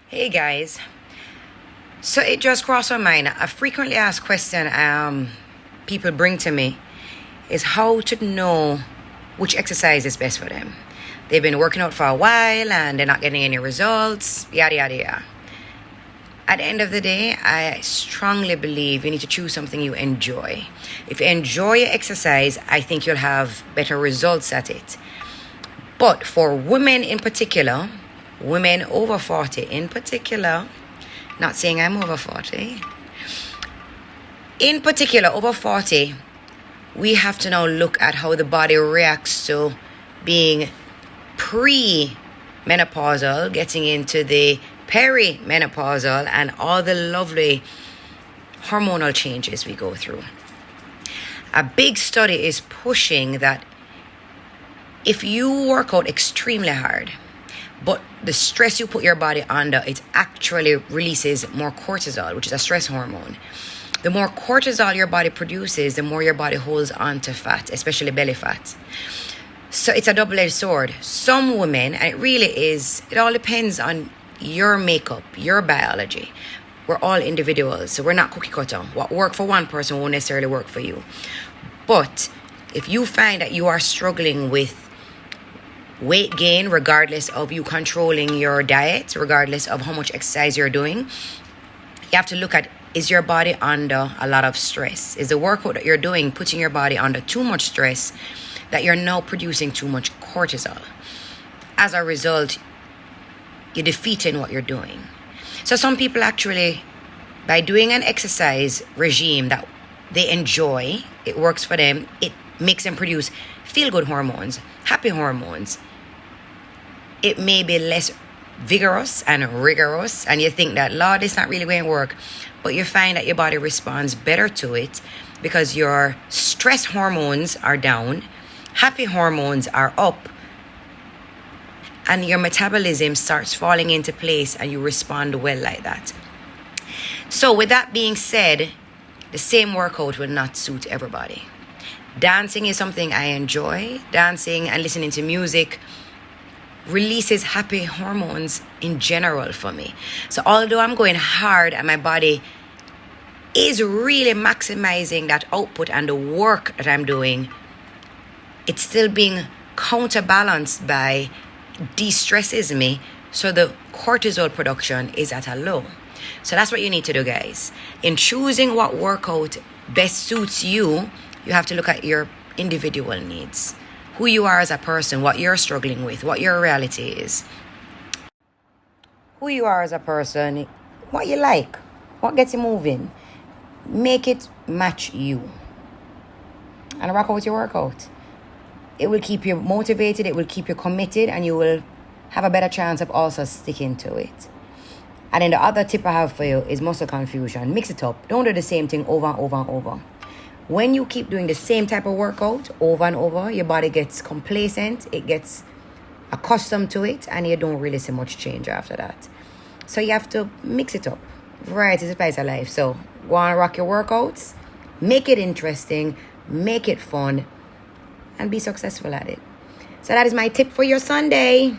Hey guys, so it just crossed my mind. A frequently asked question people bring to me is how to know which exercise is best for them. They've been working out for a while and they're not getting any results, yada yada yada. At the end of the day, I strongly believe you need to choose something you enjoy. If you enjoy your exercise, I think you'll have better results at it. But for women in particular, women over 40 in particular, not saying I'm over 40, in particular over 40, we have to now look at how the body reacts to being pre-menopausal, getting into the perimenopausal, and all the lovely hormonal changes we go through. A big study is pushing that if you work out extremely hard, but the stress you put your body under, it actually releases more cortisol, which is a stress hormone. The more cortisol your body produces, the more your body holds on to fat, especially belly fat. So it's a double-edged sword. Some women, and it all depends on your makeup, your biology. We're all individuals, so we're not cookie cutter. What worked for one person won't necessarily work for you. But if you find that you are struggling with weight gain, regardless of you controlling your diet, regardless of how much exercise you're doing, you have to look at, is your body under a lot of stress? Is the workout that you're doing putting your body under too much stress that you're now producing too much cortisol? As a result, you're defeating what you're doing. So some people actually, by doing an exercise regime that they enjoy, it works for them, it makes them produce feel-good hormones, happy hormones. It may be less vigorous and rigorous, and you think that, Lord, it's not really going to work, but you find that your body responds better to it because your stress hormones are down, happy hormones are up, and your metabolism starts falling into place and you respond well like that. So with that being said, the same workout will not suit everybody. Dancing is something I enjoy. Dancing and listening to music releases happy hormones in general for me. So although I'm going hard and my body is really maximizing that output and the work that I'm doing, it's still being counterbalanced by de-stresses me, so the cortisol production is at a low. So that's what you need to do, guys. In choosing what workout best suits you, you have to look at your individual needs, who you are as a person, what you're struggling with, what your reality is. Who you are as a person, what you like, what gets you moving. Make it match you. And rock out your workout. It will keep you motivated, it will keep you committed, and you will have a better chance of also sticking to it. And then the other tip I have for you is muscle confusion. Mix it up. Don't do the same thing over and over and over. When you keep doing the same type of workout over and over, your body gets complacent, it gets accustomed to it, and you don't really see much change after that. So you have to mix it up. Variety is the spice of life. So go on, rock your workouts, make it interesting, make it fun, and be successful at it. So that is my tip for your Sunday.